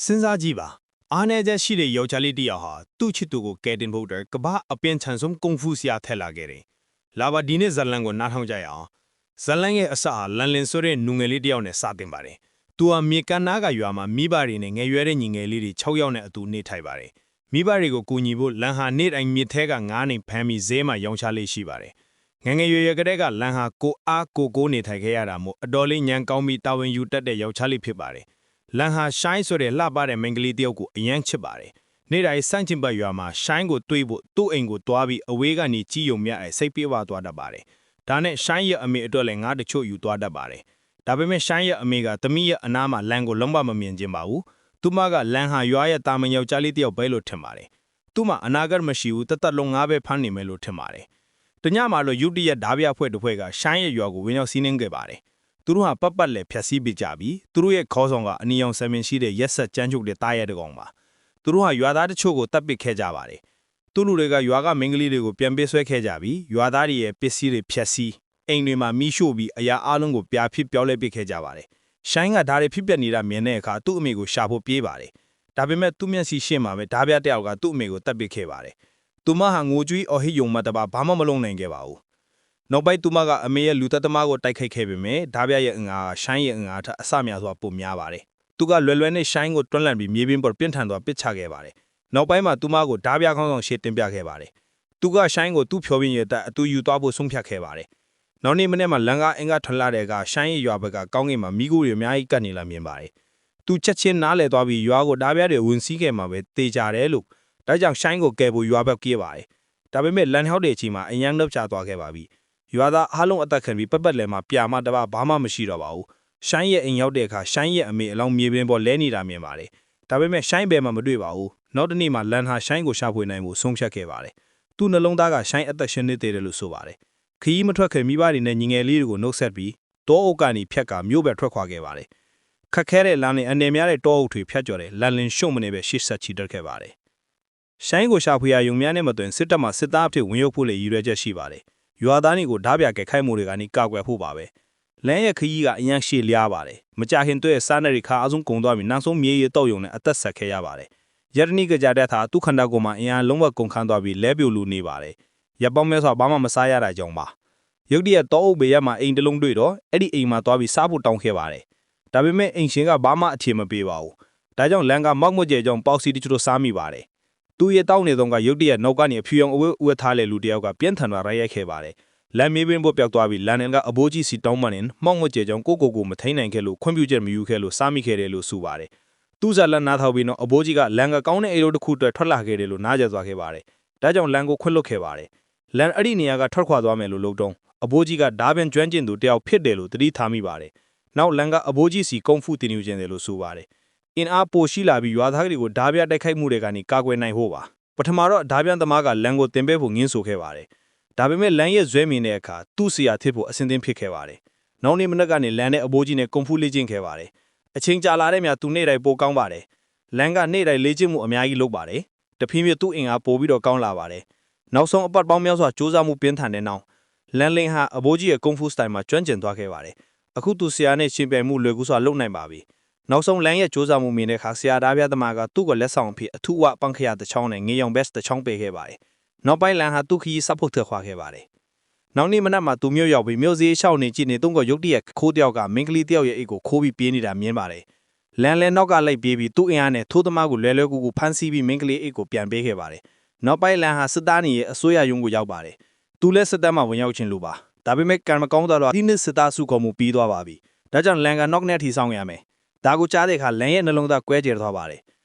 စဉ်းစားကြည့်ပါအားနေချက်ရှိတဲ့ယောက်ျားလေးတစ်ယောက်ဟာသူ့ချစ်သူကိုကယ်တင်ဖို့အတွက်ကမ္ဘာအပြင်းထန်ဆုံးကုန်းဖူးဆရာထက်လာခဲ့တယ်။လာပါဒီနေ့ဇလန်ကိုနားထောင်ကြရအောင်။ဇလန်ရဲ့အစဟာလန်လင်ဆိုတဲ့နူငယ်လေးတစ်ယောက်နဲ့စတင်ပါတယ်။သူဟာမြေကမ်းနားကရွာမှာမိဘတွေနဲ့ငယ်ရွယ်တဲ့ညီငယ်လေးတွေ6ယောက်နဲ့အတူနေထိုင်ပါတယ်။မိဘတွေကိုကူညီဖို့လန်ဟာနေ့တိုင်းမြစ်ထဲကငားနေဖမ်းပြီးဈေးမှာရောင်းချလေးရှိပါတယ်။ငယ်ငယ်ရွယ်ရွယ်ကတည်းကလန်ဟာကိုအားကိုနေထိုင်ခဲ့ရတာမို့အတော်လေးညံကောင်းပြီးတာဝန်ယူတတ်တဲ့ယောက်ျားလေးဖြစ်ပါတယ်။လန်ဟာရှိုင်းဆိုတဲ့လှပတဲ့မိန်းကလေးတယောက်ကိုအယမ်းချစ်ပါတယ်။နေ့တိုင်းစန့်ကျင်ဘက်ရွာမှာရှိုင်းကိုတွေးဖို့သူ့အိမ်ကိုတွားပြီးအဝေးကနေကြည့်ယုံမြဲစိတ်ပြေးဝသွားတတ်ပါတယ်။ဒါနဲ့ရှိုင်းရဲ့အမေအတွက်လည်းငါးတချို့ယူသွားတတ်ပါတယ်။ဒါပေမဲ့ရှိုင်းရဲ့အမေကသမီးရဲ့အနားမှာလန်ကိုလုံးဝမမြင်ချင်ပါဘူး။သူမကလန်ဟာရွာရဲ့တာမန်ယောက်ျားလေးတယောက်ပဲလို့ထင်ပါတယ်။သူမအနာဂတ်မရှိဘူးတသက်လုံးငါးပဲဖမ်းနေမယ်လို့ထင်ပါတယ်။တညမှာလို့ယူတီရဲ့ဓာပြအဖွဲ့တစ်ဖွဲ့ကရှိုင်းရဲ့ရွာကိုဝင်ရောက်စီးနှင်းခဲ့ပါတယ်။သူတို့ဟာပတ်ပတ်လည်းဖြတ်စည်းပေးကြပြီးသူတို့ရဲ့ခေါင်းဆောင်ကအနီရောင်ဆံပင်ရှိတဲ့ရက်ဆက်ကြမ်းကြုတ်တဲ့တားရဲတကောင်ပါသူတို့ဟာရွာသားတချို့ကိုတပ်ပစ်ခဲ့ကြပါတယ်သူလူတွေကရွာကမိန်းကလေးတွေကိုပြန်ပေးဆွဲခဲ့ကြပြီးရွာသားတွေရဲ့ပစ္စည်းတွေဖြတ်စည်းအိမ်တွေမှာမိရှို့ပြီးအရာအလုံးကိုပြာဖြစ်ပြောလဲပစ်ခဲ့ကြပါတယ်ရှိုင်းကဓာတွေဖြစ်ပျက်နေတာမြင်တဲ့အခါသူ့အမေကိုရှာဖို့ပြေးပါတယ်ဒါပေမဲ့သူ့မျက်စိရှေ့မှာပဲဓာပြတယောက်ကသူ့အမေကိုတပ်ပစ်ခဲ့ပါတယ်သူမဟာငိုကြွေးအော်ဟစ်ယုံမှတပါဘာမှမလုပ်နိုင်ခဲ့ပါဘူးနောက်ပိုင်းသူမကအမေရဲ့လူသက်သမားကိုတိုက်ခိုက်ခဲ့ပေမဲ့ဓာပြရဲ့အင်အားရှိုင်းရဲ့အင်အားထက်အဆများစွာပိုများပါတယ်။သူကလွယ်လွယ်နဲ့ရှိုင်းကိုတွန်းလှန်ပြီးမြေပြင်ပေါ်ပြင်းထန်စွာပစ်ချခဲ့ပါတယ်။နောက်ပိုင်းမှာသူမကိုဓာပြခေါင်းဆောင်ရှေ့တင်ပြခဲ့ပါတယ်။သူကရှိုင်းကိုသူ့ဖြောပြင်းရတဲ့အတူယူသွားဖို့ဆုံးဖြတ်ခဲ့ပါတယ်။နောက်နေ့မနေ့မှာလန်ကအင်္ဂါထွန်လာတဲ့ကရှိုင်းရဲ့ရွာဘက်ကကောင်းကင်မှာမိခိုးတွေအများကြီးကပ်နေလာမြင်ပါတယ်။သူချက်ချင်းနားလည်သွားပြီးရွာကိုဓာပြတွေဝင်စီးခဲ့မှာပဲတေချတယ်လို့ဒါကြောင့်ရှိုင်းကိုကယ်ဖို့ရွာဘက်ပြေးပါတယ်။ဒါပေမဲ့လန်ဟောက်တဲ့အချိန်မှာအယမ်းနှုတ်ချသွားခဲ့ပါပြီ။ရွာသားအားလုံးအသက်ခံပြီးပတ်လဲမှာပြာမတပါဘာမှမရှိတော့ပါဘူးရှိုင်းရဲ့အိမ်ရောက်တဲ့အခါရှိုင်းရဲ့အမေအလောင်းမြေပြင်ပေါ်လဲနေတာမြင်ပါတယ်ဒါပေမဲ့ရှိုင်းဘယ်မှမတွေ့ပါဘူးနောက်တနေ့မှာလန်ဟာရှိုင်းကိုရှာဖွေနိုင်မှုဆုံးဖြတ်ခဲ့ပါတယ်သူ့နှလုံးသားကရှိုင်းအသက်ရှင်နေသေးတယ်လို့ဆိုပါတယ်ခီးမထွက်ခင်မိဘတွေနဲ့ညီငယ်လေးတွေကိုနှုတ်ဆက်ပြီးတောအုပ်ကနေဖြက်ကမြို့ပဲထွက်ခွာခဲ့ပါတယ်ခက်ခဲတဲ့လမ်းနဲ့အနေများတဲ့တောအုပ်တွေဖြတ်ကျော်တဲ့လန်လင်ရှုံမနေပဲရှေ့ဆက်ချီတက်ခဲ့ပါတယ်ရှိုင်းကိုရှာဖွေရယုံများနဲ့မသွင်စစ်တပ်မှစစ်သားအဖြစ်ဝင်ရောက်ဖို့လေရည်ရွယ်ချက်ရှိပါတယ်ရွာသားတွေကိုဓာပြကဲခိုက်မှုတွေကနေကောက်ွယ်ဖို့ပါပဲလမ်းရဲ့ခရီးကအရန်ရှည်လျားပါတယ်မကြခင်တွေ့စားနေရခါအဆုံးကုံသွားပြီးနောက်ဆုံးမြေရီတော့ယုံနဲ့အသက်ဆက်ခဲ့ရပါတယ်ရတနိကကြတဲ့သာသူခန္ဓာကိုယ်မှာအင်အားလုံးဝကုန်ခန်းသွားပြီးလဲပြိုလူနေပါတယ်ရပောင်းမဲဆိုဘာမှမစားရတာကြောင့်ပါရုတ်တရက်တော့အုပ်ဘေးရမှာအိမ်တလုံးတွေ့တော့အဲ့ဒီအိမ်မှာသွားပြီးစားဖို့တောင်းခဲ့ပါတယ်ဒါပေမဲ့အိမ်ရှင်ကဘာမှအခြေမပေးပါဘူးဒါကြောင့်လန်ကမောက်မွကျဲကြောင့်ပေါက်စီတချို့စားမိပါတယ်သူရဲ့တောင်းနေတော့ကရုတ်တရက်နောက်ကနေအဖြူရောင်အဝတ်ထားတဲ့လူတယောက်ကပြင်းထန်စွာရိုက်ခဲ့ပါတယ်လမ်းမေးပင်ပေါ်ပြောက်သွားပြီးလန်နန်ကအဘိုးကြီးစီတောင်းမှန်မောက်မွကျဲကြောင့်ကိုမထိန်နိုင်ခဲ့လို့ခွင့်ပြုချက်မယူခဲ့လို့စားမိခဲ့တယ်လို့ဆိုပါတယ်သူ့ဇာလန်နားထောက်ပြီးတော့အဘိုးကြီးကလန်ကကောင်းတဲ့အိမ်တို့တစ်ခုအတွက်ထွက်လာခဲ့တယ်လို့နားကျသွားခဲ့ပါတယ်ဒါကြောင့်လန်ကိုခွင့်လွှတ်ခဲ့ပါတယ်လန်အဲ့ဒီနေရာကထွက်ခွာသွားမယ်လို့လုပ်တော့အဘိုးကြီးကဓာပြန်ကျွမ်းကျင်သူတယောက်ဖြစ်တယ်လို့သတိထားမိပါတယ်နောက်လန်ကအဘိုးကြီးစီကုန်းဖူးတင်ယူခြင်းတယ်လို့ဆိုပါတယ်အင်အားပိုရှိလာပြီးရွာသားတွေကိုဓာပြတိုက်ခိုက်မှုတွေကနေကာကွယ်နိုင်ဖို့ပါပထမတော့ဓာပြန်သမားကလန်ကိုတင်ပေးဖို့ငင်းဆိုခဲ့ပါတယ်ဒါပေမဲ့လန်ရဲ့ဇွဲမင်းတဲ့အခါသူ့ဆရာထစ်ဖို့အစင်းသင်းဖြစ်ခဲ့ပါတယ်နောက်နေ့မနက်ကနေလန်နဲ့အဘိုးကြီးနဲ့ကွန်ဖူးလေ့ကျင့်ခဲ့ပါတယ်အချိန်ကြာလာတဲ့မြတ်သူနေ့တိုင်းပိုကောင်းပါတယ်လန်ကနေ့တိုင်းလေ့ကျင့်မှုအများကြီးလုပ်ပါတယ်တဖြည်းဖြည်းသူ့အင်အားပိုပြီးတော့ကောင်းလာပါတယ်နောက်ဆုံးအပတ်ပေါင်းများစွာစူးစမ်းမှုပြင်းထန်တဲ့နောက်လန်လင်ဟာအဘိုးကြီးရဲ့ကွန်ဖူးစတိုင်မှာကျွမ်းကျင်သွားခဲ့ပါတယ်အခုသူဆရာနဲ့ရှင်ပြိုင်မှုလွယ်ကူစွာလုပ်နိုင်ပါပြီနောက်ဆုံးလန်ရဲ့စူးစမ်းမှုမြင်တဲ့အခါဆရာသားပြသမားကသူ့ကိုလက်ဆောင်အဖြစ်အထူးဝပန်းခရတစ်ချောင်းနဲ့ငေးရောင်ဘက်တစ်ချောင်းပေးခဲ့ပါတယ်နောက်ပိုင်းလန်ဟာသူ့ခီးစပ်ဖို့ထွက်ခွာခဲ့ပါတယ်နောက်နေ့မနက်မှာသူမြို့ရောက်ပြီးမြို့စည်းရှောက်နေကြည့်နေတုံးကရုတ်တရက်ခိုးတယောက်ကမင်းကလေးတယောက်ရဲ့အိတ်ကိုခိုးပြီးပြေးနေတာမြင်ပါတယ်လန်လဲနောက်ကလိုက်ပြေးပြီးသူ့အင်အားနဲ့ထိုးသမားကိုလွယ်လွယ်ကူကူဖမ်းဆီးပြီးမင်းကလေးအိတ်ကိုပြန်ပေးခဲ့ပါတယ်နောက်ပိုင်းလန်ဟာစစ်သားနေရဲ့အစိုးရရုံးကိုရောက်ပါတယ်သူလည်းစစ်တပ်မှဝင်ရောက်ခြင်းလို့ပါဒါပေမဲ့ကံမကောင်းတော့ဒီနှစ်စစ်သားစုခေါ်မှုပြီးသွားပါပြီဒါကြောင့်လန်ကနော့နဲ့ထီဆောင်ရမယ်ဒါကိုကြားတဲ့အခါလန်ရဲ့နှလုံးသားကွဲကျဲသွားပါတယ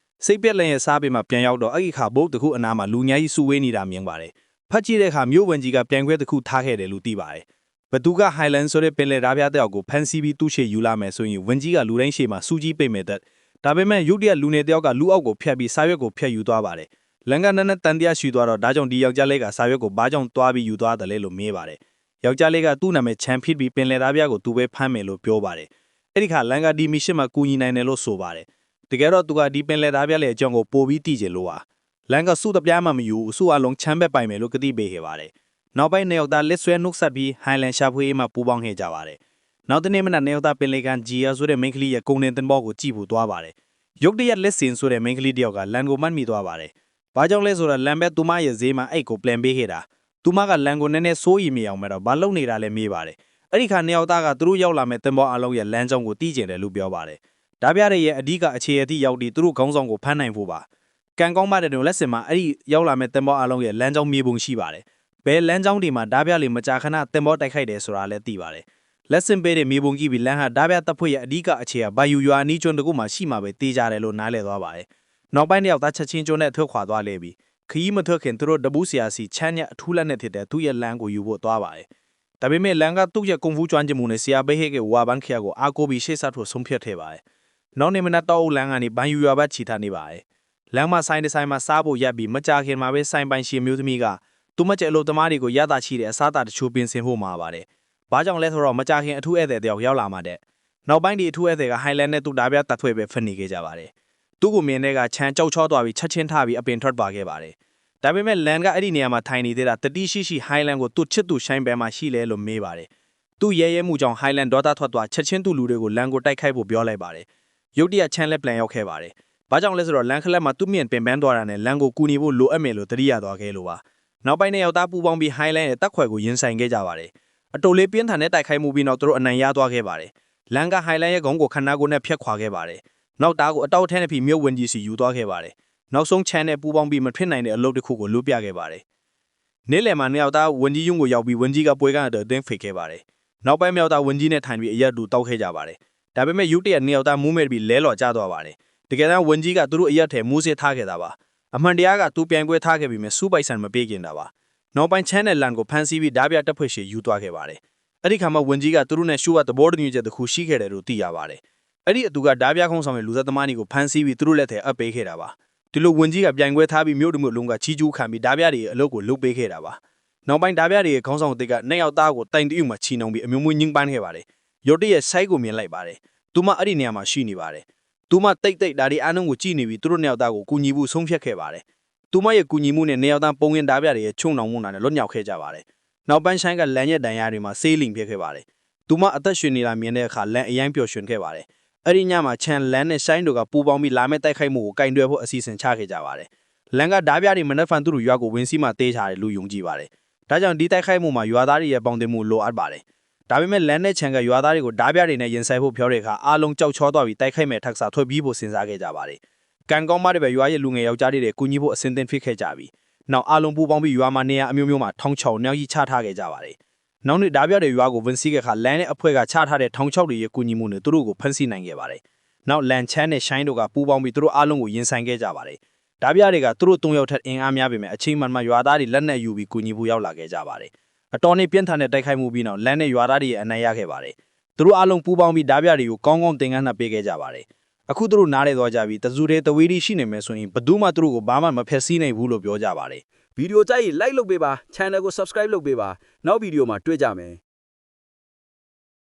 ်စိတ်ပြက်လန်ရဲ့စားပေမှာပြန်ရောက်တော့အဲ့ဒီခါဘုတ်တခုအနားမှာလူညာကြီးစုဝေးနေတာမြင်ပါတယ်ဖတ်ကြည့်တဲ့အခါမြို့ဝင်ကြီးကပြန်ခွဲတစ်ခုထားခဲ့တယ်လို့သိပါတယ်ဘသူကဟိုင်လန်ဆိုတဲ့ပင်လယ်ဓာပြတဲ့အောက်ကိုဖန်စီပြီးသူ့ရှေ့ယူလာမယ်ဆိုရင်ဝင်ကြီးကလူတိုင်းရှေ့မှာစူးကြီးပိတ်မဲ့တဲ့ဒါပေမဲ့ရုတ်တရက်လူနေတယောက်ကလူအောက်ကိုဖျက်ပြီးစာရွက်ကိုဖျက်ယူသွားပါတယ်လန်ကနန်းနဲ့တန်တရားရှိသွားတော့ဒါကြောင့်ဒီယောက်ျားလေးကစာရွက်ကိုဘာကြောင့်တွားပြီးယူသွားတယ်လဲလို့မေးပါတယ်ယောက်ျားလေးကသူ့နာမည်ချန်ဖြစ်ပြီးပင်လယ်ဓာပြကိုသူပဲဖမ်းမယ်လို့ပြောပါတယ်အဲ့ဒီခါလန်ကဒီမီရှင်မှာကူညီနိုင်တယ်လို့ဆိုပါတယ်တကယ်တော့သူကဒီပင်လယ်ဓာပြရဲ့အကြောင်းကိုပိုပြီးသိချင်လို့ပါလန်ကစုတပြားမှမယူစုအလုံးချမ်းဘက်ပိုင်မယ်လို့ကတိပေးခဲ့ပါတယ်နောက်ပိုင်းနေရောက်သားလက်ဆွဲနှုတ်ဆက်ပြီးဟိုင်လန်ရှာဖွေးမှပူပေါင်းခဲ့ကြပါတယ်နောက်တနေ့မနက်နေရောက်သားပင်လေကန်ဂျီယာဆိုတဲ့မိန်းကလေးရဲ့ကုန်တင်တင်ဘောကိုကြည့်ဖို့သွားပါတယ် ရုတ်တရက်လက်စင်ဆိုတဲ့မိန်းကလေးတယောက်ကလန်ကိုမှတ်မိသွားပါတယ်။ဘာကြောင့်လဲဆိုတော့လန်ဘက်သူမရဲ့ဈေးမှာအဲ့ကိုပလန်ပေးခဲ့တာ။သူမကလန်ကိုနည်းနည်းစိုးရိမ်မိအောင်မဲ့တော့ဘာလုပ်နေတာလဲမေးပါတယ်။အဲ့ဒီခါနှစ်ယောက်သားကသူတို့ရောက်လာမဲ့တင်ပေါ်အလုံးရဲ့လမ်းကြောင်းကိုတီးကျင်တယ်လို့ပြောပါတယ်။ဒါပြတဲ့ရဲ့အဓိကအခြေအသည့်ရောက်ပြီးသူတို့ခေါင်းဆောင်ကိုဖမ်းနိုင်ဖို့ပါ။ကန်ကောင်းပါတယ်တို့လက်စင်မှာအဲ့ဒီရောက်လာမဲ့တင်ပေါ်အလုံးရဲ့လမ်းကြောင်းမြေပုံရှိပါတယ်။ဘယ်လမ်းကြောင်းတွေမှာဒါပြလေးမကြာခဏတင်ပေါ်တိုက်ခိုက်တယ်ဆိုတာလည်းသိပါတယ်။လက်စင်ပေးတဲ့မြေပုံကြီးပြီးလမ်းဟာဒါပြတပ်ဖွဲ့ရဲ့အဓိကအခြေကဘာယူရွာနီးကျွန်းတကူမှရှိမှာပဲတေးကြတယ်လို့နားလည်သွားပါတယ်။နောက်ပိုင်းတစ်ယောက်သားချက်ချင်းကျွန်းနဲ့ထွက်ခွာသွားလေပြီခရီးမထွက်ခင်သူတို့တပူးဆရာစီချမ်းညက်အထူးလက်နဲ့ဖြစ်တဲ့သူ့ရဲ့လမ်းကိုယူဖို့သွားပါတယ်။ဒါပေမဲ့လမ်းကသူ့ရဲ့ကွန်ဖူးကျွမ်းကျင်မှုနဲ့ဆရာဘေးဟဲကဝါဘန်ခရကိုအားကိုးပြီးရှေ့ဆက်ဖို့ဆုံးဖြတ်ခဲ့ပါတယ်။နောက်နေ့မနက်တော့လမ်းကနေဘန်ယူရွာဘက်ချီထားနေပါတယ်။လမ်းမှာဆိုင်တစ်ဆိုင်မှာစားဖို့ရက်ပြီးမကြာခင်မှာပဲဆိုင်ပိုင်ရှင်မျိုးသမီးကသူမကျအလုပ်သမားတွေကိုရတာချီတဲ့အစားအသောက်တချို့ပင်ဆင်ဖို့မှာပါတယ်။ဘာကြောင့်လဲဆိုတော့မကြာခင်အထူးဧည့်သည်တယောက်ရောက်လာမှတဲ့နောက်ပိုင်းဒီအထူးဧည့်သည်ကဟိုင်လန်နဲ့သူ့ဓာပြတတ်ဖွဲ့ပဲဖက်နေခဲ့ကြပါတယ်။သူ့ကိုမြင်တဲ့ကချမ်းကြောက်ချောသွားပြီးချက်ချင်းထပြီးအပင်ထွက်ပါခဲ့ပါတယ်။ဒါပေမဲ့လန်ကအဲ့ဒီနေရာမှာထိုင်နေသေးတာတတိရှိဟိုင်လန်ကိုသူ့ချစ်သူရှိုင်းပဲမှာရှိလဲလို့မေးပါတယ်။သူ့ရဲရဲမှုကြောင့်ဟိုင်လန်ဒေါတာထွက်သွားချက်ချင်းသူ့လူတွေကိုလန်ကိုတိုက်ခိုက်ဖို့ပြောလိုက်ပါတယ်။ရုတ်တရက်ချမ်းလက်ပလန်ရောက်ခဲ့ပါတယ်။ဘာကြောင့်လဲဆိုတော့လန်ခလက်မှာသူ့မြင့်ပင်ပန်းသွားတာနဲ့လန်ကိုကူညီဖို့လိုအပ်မယ်လို့တတိယသွားခဲ့လို့ပါ။နောက်ပိုင်းနဲ့ရောက်သားပူပေါင်းပြီးဟိုင်လန်ရဲ့တက်ခွဲကိုရင်ဆိုင်ခဲ့ကြပါတယ်။အတိုလေးပြင်းထန်တဲ့တိုက်ခိုက်မှုပြီးနောက်သူတို့အနိုင်ရသွားခဲ့ပါတယ်။လန်ကဟိုင်လန်ရဲ့ခေါင်းကိုခန္ဓာကိုယ်နဲ့ဖျက်ခွာခဲ့ပါတယ်။နောက်သားကိုအတောက်ထဲနဲ့ပြီးမြို့ဝင်ကြီးစီယူသွားခဲ့ပါတယ်။နောက်ဆုံးချမ်းနဲ့ပူပေါင်းပြီးမထွင်နိုင်တဲ့အလုပ်တစ်ခုကိုလွတ်ပြခဲ့ပါတယ်။နေ့လယ်မှာနှစ်ယောက်သားဝင်ကြီးယုံကိုရောက်ပြီးဝင်ကြီးကပွဲကန်တဲ့အတင်းဖိတ်ခဲ့ပါတယ်။နောက်ပိုင်းမြောက်သားဝင်ကြီးနဲ့ထိုင်ပြီးအရက်တူတောက်ခဲ့ကြပါတယ်။ဒါပေမဲ့ယူတရက်နှစ်ယောက်သားမူးမဲ့ပြီးလဲလော်ကျသွားပါတယ်။တကယ်တမ်းဝင်ကြီးကသူတို့အရက်ထဲမူးစစ်ထားခဲ့တာပါ။အမှန်တရားကသူပြန်ကွဲထားခဲ့ပြီးမြစူးပိုက်ဆန်မပေးခင်တာပါ။နောက်ပိုင်းချမ်းနဲ့လန်ကိုဖမ်းဆီးပြီးဓာပြတက်ဖွဲ့ရှည်ယူသွားခဲ့ပါတယ်။အဲ့ဒီခါမှာဝင်ကြီးကသူတို့နဲ့ရှူဝတ်သဘောတူညီချက်တစ်ခုရှိခဲ့တယ်လို့သိရပါတယ်။အဲ့ဒီအတူကဓာပြခုံးဆောင်ရဲ့လူသက်သမားတွေကိုဖမ်းဆီးပြီးသူတို့လက်ထဲအပ်ပေးခဲ့တာပါ။ဒီလိုဝင်ကြီးကပြန်ကွဲထားပြီးမြို့တို့မြို့လုံးကချီကျူးခံပြီးဓာပြတွေအလုပ်ကိုလုပ်ပေးခဲ့တာပါ။နောက်ပိုင်းဓာပြတွေရဲ့ခေါင်းဆောင်တွေကနှစ်ယောက်သားကိုတိုင်တူးမှချီနှောင်ပြီးအမျိုးမျိုးညှင်းပန်းခဲ့ပါတယ်။ရုတ်တရက်ဆိုက်ကိုမြင်လိုက်ပါတယ်။သူမအဲ့ဒီနေရာမှာရှိနေပါတယ်။သူမတိတ်ဒါဒီအားလုံးကိုကြည့်နေပြီးသူတို့နှစ်ယောက်သားကိုကူညီဖို့ဆုံးဖြတ်ခဲ့ပါတယ်။သူမရဲ့ကူညီမှုနဲ့နှစ်ယောက်သားပုံရင်ဓာပြတွေရဲ့ချုံနှောင်မှုနဲ့လွတ်မြောက်ခဲ့ကြပါတယ်။နောက်ပိုင်းဆိုင်ကလန်ရဲ့တန်ရာတွေမှာဆေးလိမ်ဖြစ်ခဲ့ပါတယ်။သူမအသက်ရှင်နေတာမြင်တဲ့အခါလန်အရင်ပျော်ရွှင်ခဲ့ပါတယ်။အဲ့ဒီညမှာချန်လန်နဲ့ဆိုင်တို့ကပူပေါင်းပြီးလာမဲ့တိုက်ခိုက်မှုကိုကင်တွယ်ဖို့အစီအစဉ်ချခဲ့ကြပါတယ်။လန်ကဓာပြတွေမနှက်ဖန်သူတို့ရွာကိုဝင်စီးမှတေးချတယ်လို့ယုံကြည်ပါတယ်။ဒါကြောင့်ဒီတိုက်ခိုက်မှုမှာရွာသားတွေရဲ့ပေါင်းတင်မှုလိုအပ်ပါတယ်။ဒါပေမဲ့လန်နဲ့ချန်ကရွာသားတွေကိုဓာပြတွေနဲ့ရင်ဆိုင်ဖို့ပြောတဲ့အခါအားလုံးကြောက်ချောသွားပြီးတိုက်ခိုက်မဲ့ထက်စာထွက်ပြီးဖို့စဉ်းစားခဲ့ကြပါတယ်။ကန်ကောင်းမတွေပဲရွာရဲ့လူငယ်ယောက်ျားတွေကူညီဖို့အစဉ်သင့်ဖြစ်ခဲ့ကြပြီ။နောက်အားလုံးပူပေါင်းပြီးရွာမှာနေရာအမျိုးမျိုးမှာထောင်းချောင်းနှောက်ကြီးချထားခဲ့ကြပါတယ်။နောက်နေ့ဓာပြတွေရွာကိုဝင်စီးခဲ့ခါလန်နဲ့အဖွဲ့ကချထားတဲ့ထောင်းချောက်တွေရဲ့ကူညီမှုနဲ့သူတို့ကိုဖမ်းဆီးနိုင်ခဲ့ပါတယ်။နောက်လန်ချမ်းနဲ့ရှိုင်းတို့ကပူပေါင်းပြီးသူတို့အားလုံးကိုရင်ဆိုင်ခဲ့ကြပါတယ်။ဓာပြတွေကသူတို့၃ယောက်ထက်အင်အားများပေမဲ့အချိန်မှန်မှရွာသားတွေလက်နက်ယူပြီးကူညီဖို့ရောက်လာခဲ့ကြပါတယ်။အတော်နဲ့ပြင်းထန်တဲ့တိုက်ခိုက်မှုပြီးနောက်လန်နဲ့ရွာသားတွေရဲ့အနိုင်ရခဲ့ပါတယ်။သူတို့အားလုံးပူပေါင်းပြီးဓာပြတွေကိုကောင်းကောင်းသင်ခန်းနှပ်ပေးခဲ့ကြပါတယ်။အခုသူတို့နားလဲသွားကြပြီးတစုတည်းတဝေးတီရှိနေမယ်ဆိုရင်ဘယ်သူမှသူတို့ကိုဘာမှမဖျက်ဆီးနိုင်ဘူးလို့ပြောကြပါတယ် ဗီဒီယိုကြိုက်ရင် like လုပ်ပေးပါ channel ကို subscribe လုပ်ပေးပါနောက်ဗီဒီယိုမှာတွေ့ကြမယ်